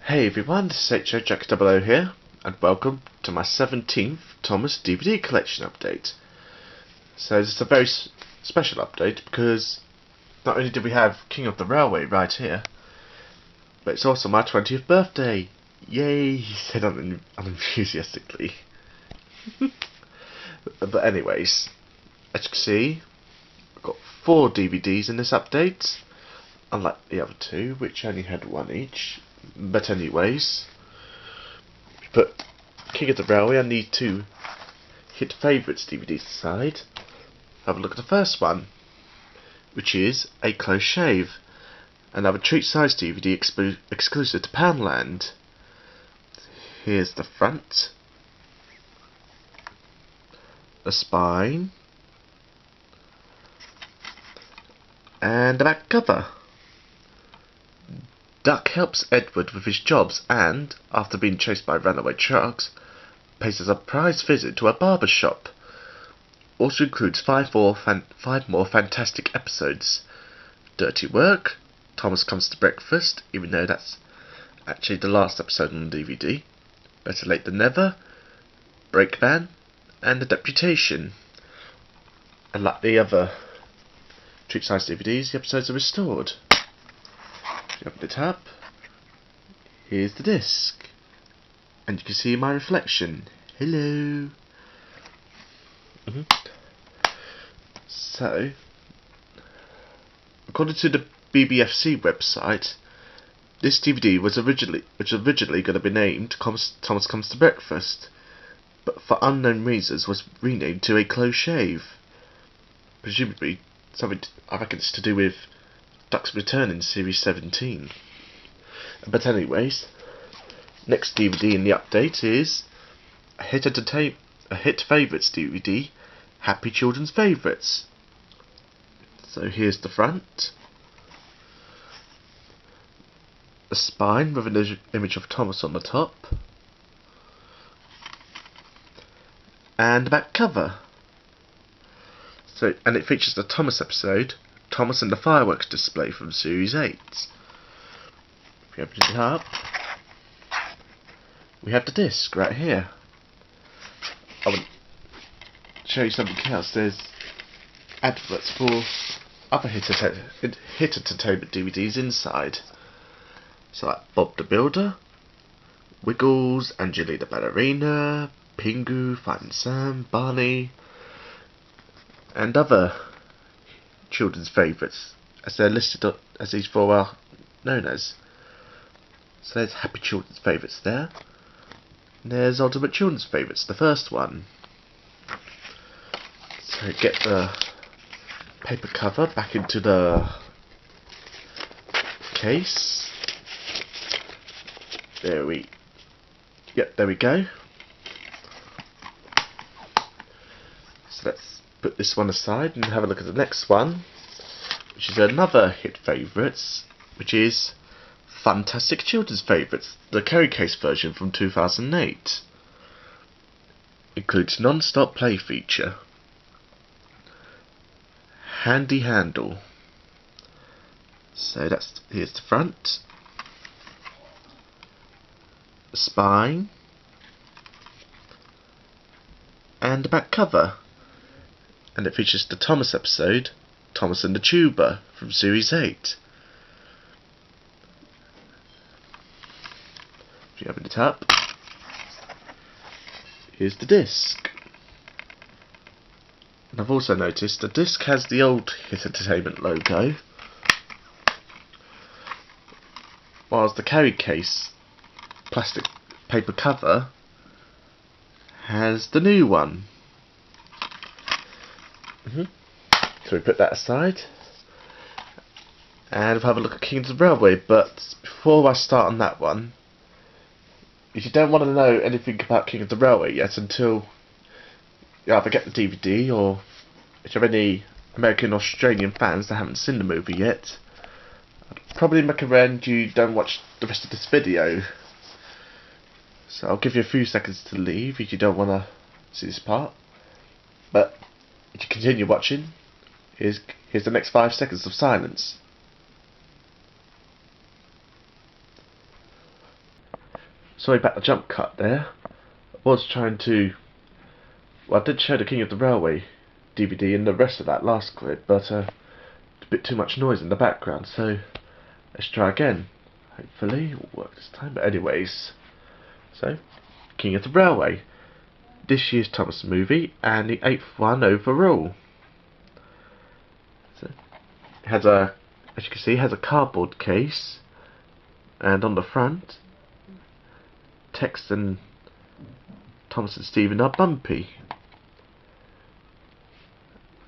Hey everyone, this is H0Jack00's here, and welcome to my 17th Thomas DVD collection update. So this is a very special update because not only do we have King of the Railway right here, but it's also my 20th birthday. Yay, he said unenthusiastically. But anyways, as you can see, I've got 4 DVDs in this update, unlike the other 2, which only had 1 each. But anyways, we put King of the Railway and the 2 hit favourites DVDs aside. Have a look at the first one, which is A Close Shave, another treat-sized DVD exclusive to Poundland. Here's the front, the spine, and the back cover. Duck helps Edward with his jobs and, after being chased by runaway trucks, pays a surprise visit to a barber shop. Also includes 5 more fantastic episodes. Dirty Work, Thomas Comes to Breakfast, even though that's actually the last episode on the DVD. Better Late Than Never, Breakman, and The Deputation. And like the other treat-sized DVDs, the episodes are restored. If you open it up, here's the disc, and you can see my reflection. Hello. So, according to the BBFC website, this DVD was originally going to be named Thomas Comes to Breakfast, but for unknown reasons was renamed to A Close Shave. Presumably something, I reckon it's to do with Duck's Return in Series 17. But anyways, next DVD in the update is a hit favourites DVD, Happy Children's Favourites. So here's the front, the spine with an image of Thomas on the top, and the back cover. So, and it features the Thomas episode, Thomas and the Fireworks Display from Series 8. If we open it up, we have the disc right here. I will show you something else. There's adverts for other hit entertainment DVDs inside. So like Bob the Builder, Wiggles, Angelina Ballerina, Pingu, Finding Sam, Barney, and other children's favourites, as they're listed as these 4 are known as. So there's Happy Children's Favourites there. And there's Ultimate Children's Favourites, the first one. So get the paper cover back into the case. There we go. So let's put this one aside and have a look at the next one, which is another hit favourites, which is Funtastic Children's Favourites, the carry case version from 2008. Includes non-stop play feature, handy handle. So here's the front, the spine, and the back cover. And it features the Thomas episode, Thomas and the Tuba, from Series 8. If you open it up, here's the disc. And I've also noticed the disc has the old Hit Entertainment logo, whilst the carry case plastic paper cover has the new one. So we put that aside and we'll have a look at King of the Railway. But before I start on that one, if you don't want to know anything about King of the Railway yet until you either get the DVD, or if you have any American or Australian fans that haven't seen the movie yet, I'd probably recommend you don't watch the rest of this video. So I'll give you a few seconds to leave if you don't want to see this part. But if you continue watching, here's the next 5 seconds of silence. Sorry about the jump cut there. I was trying to... Well, I did show the King of the Railway DVD in the rest of that last clip, but a bit too much noise in the background, so let's try again. Hopefully it will work this time. But anyways, so King of the Railway, this year's Thomas movie and the 8th one overall. So it has a, as you can see, it has a cardboard case, and on the front, text and Thomas and Stephen are bumpy.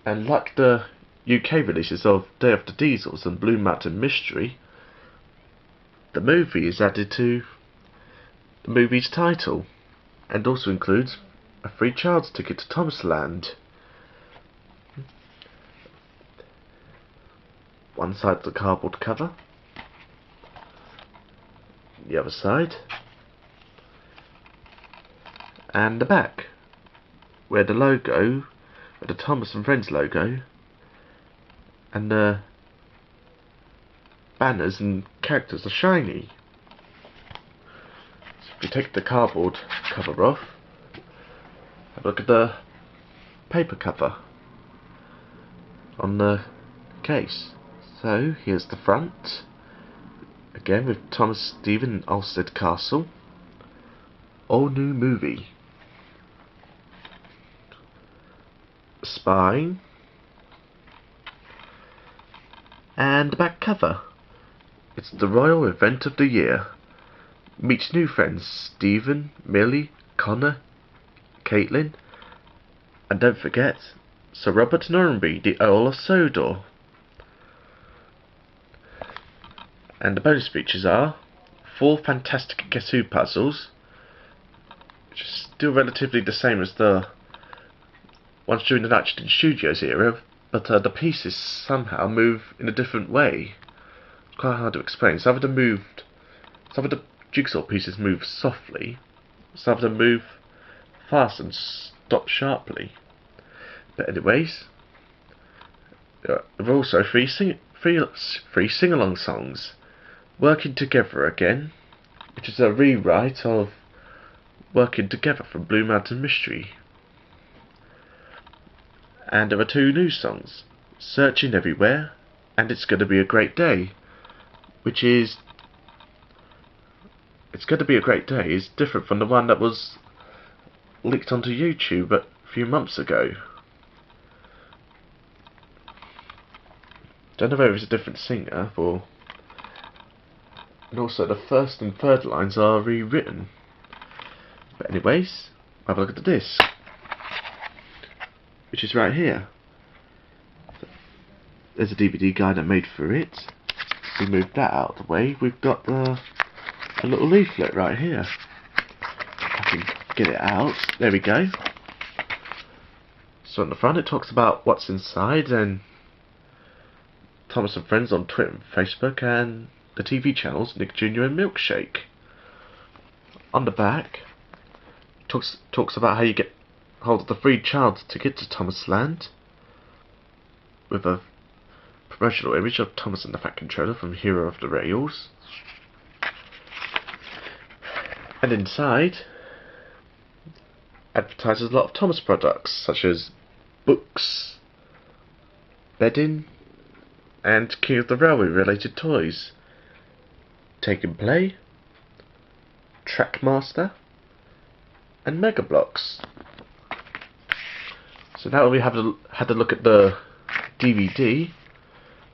And like the UK releases of Day of the Diesels and Blue Mountain Mystery, the movie is added to the movie's title, and also includes a free child's ticket to Thomasland. One side's the cardboard cover, the other side, and the back, where the logo, the Thomas and Friends logo, and the banners and characters are shiny. So if you take the cardboard cover off, have a look at the paper cover on the case. So here's the front, again with Thomas Stephen Ulstead Castle, all new movie. Spine, and the back cover. It's the royal event of the year. Meet new friends Stephen, Millie, Connor, Caitlin, and don't forget Sir Robert Norrenby, the Earl of Sodor. And the bonus features are 4 fantastic Guess Who puzzles, which is still relatively the same as the ones during the Nitrogen Studios era, but the pieces somehow move in a different way. It's quite hard to explain. Some of the jigsaw pieces move softly, some of them move fast and stop sharply. But anyways, there are also three sing-along songs. Working Together Again, which is a rewrite of Working Together from Blue Mountain Mystery. And there are 2 new songs, Searching Everywhere and It's Gonna Be a Great Day, which is It's Gonna Be a Great Day is different from the one that was leaked onto YouTube a few months ago. Don't know whether it's a different singer, and also the first and third lines are rewritten. But anyways, have a look at the disc, which is right here. There's a DVD guide I made for it. We moved that out of the way. We've got the little leaflet right here. I can get it out. There we go. So on the front it talks about what's inside and Thomas and Friends on Twitter and Facebook, and the TV channels Nick Jr. and Milkshake. On the back talks about how you get hold of the free child's ticket to Thomasland, with a promotional image of Thomas and the Fat Controller from Hero of the Rails. And inside advertises a lot of Thomas products, such as books, bedding, and King of the Railway related toys. Take and Play, Trackmaster, and Mega Blocks. So now we have had a look at the DVD,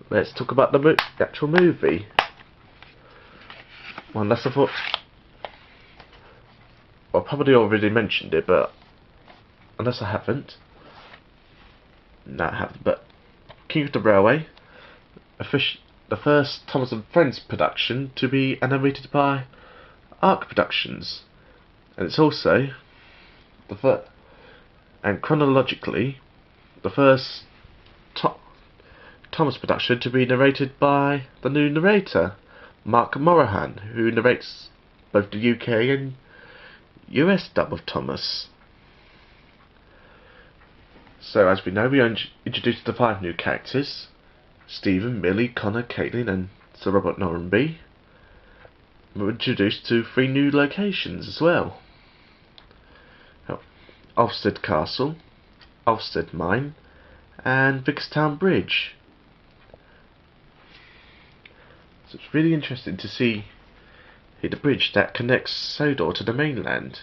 let's talk about the actual movie. Well, unless I thought... Well, I probably already mentioned it, but unless I haven't. No, I haven't, but King of the Railway, the first Thomas and Friends production to be animated by Arc Productions, and it's also the first, and chronologically, the first Thomas production to be narrated by the new narrator, Mark Morahan, who narrates both the UK and US dub of Thomas. So as we know, we introduced the 5 new characters: Stephen, Millie, Connor, Caitlin, and Sir Robert Norrenby. we're introduced to 3 new locations as well. Ulstead Castle, Ulstead Mine, and Vicarstown Bridge. So it's really interesting to see the bridge that connects Sodor to the mainland,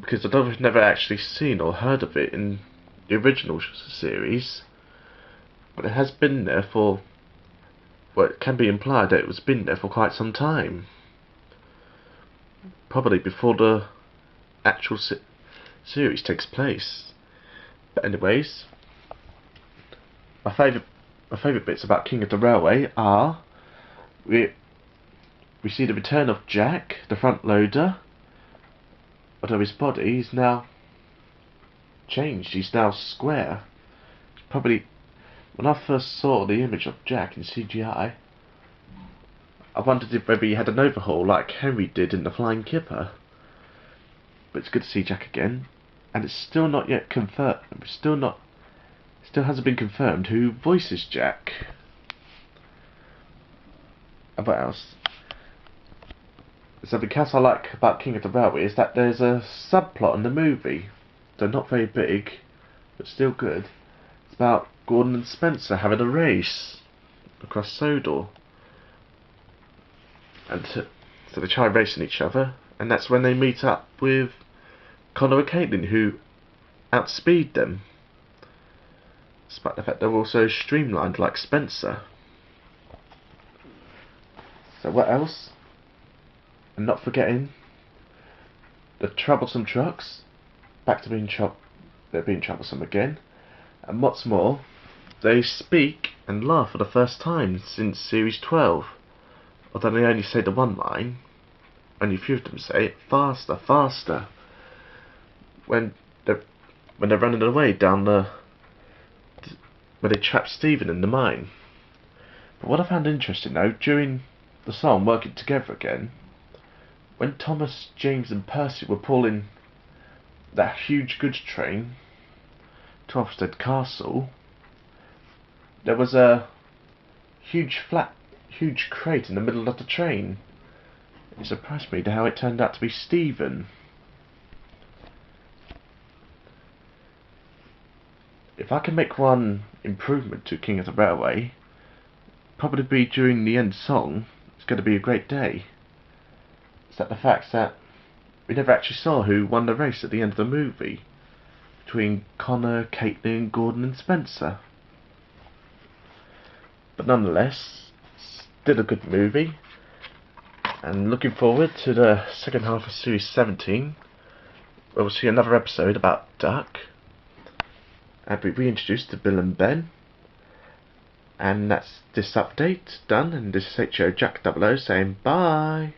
because I've never actually seen or heard of it in the original series, but it has been there for, well, it can be implied that it was been there for quite some time, probably before the actual series takes place. But anyways, my favourite bits about King of the Railway are we see the return of Jack, the front loader, although his body is now changed. He's now square. Probably when I first saw the image of Jack in CGI, I wondered if maybe he had an overhaul like Henry did in The Flying Kipper. But it's good to see Jack again, and it's still not yet confirmed. Still hasn't been confirmed who voices Jack. And what else? So because I like about King of the Railway is that there's a subplot in the movie, though not very big, but still good. It's about Gordon and Spencer having a race across Sodor. And so they try racing each other, and that's when they meet up with Connor and Caitlin, who outspeed them, despite the fact they're also streamlined like Spencer. So what else? And not forgetting the troublesome trucks, back to being they're being troublesome again. And what's more, they speak and laugh for the first time since Series 12. Although they only say the one line, only a few of them say it, faster, faster, when they're running away down where they trap Stephen in the mine. But what I found interesting though, during the song Working Together Again, when Thomas, James and Percy were pulling that huge goods train to Ulstead Castle, there was a huge crate in the middle of the train. It surprised me to how it turned out to be Stephen. If I can make one improvement to King of the Railway, probably be during the end song, it's going to be a great day. Is that the fact that we never actually saw who won the race at the end of the movie between Connor, Caitlin, Gordon and Spencer. But nonetheless, still a good movie, and looking forward to the second half of Series 17, where we'll see another episode about Duck, and be reintroduced to Bill and Ben. And that's this update done, and this is H0Jack00's saying bye.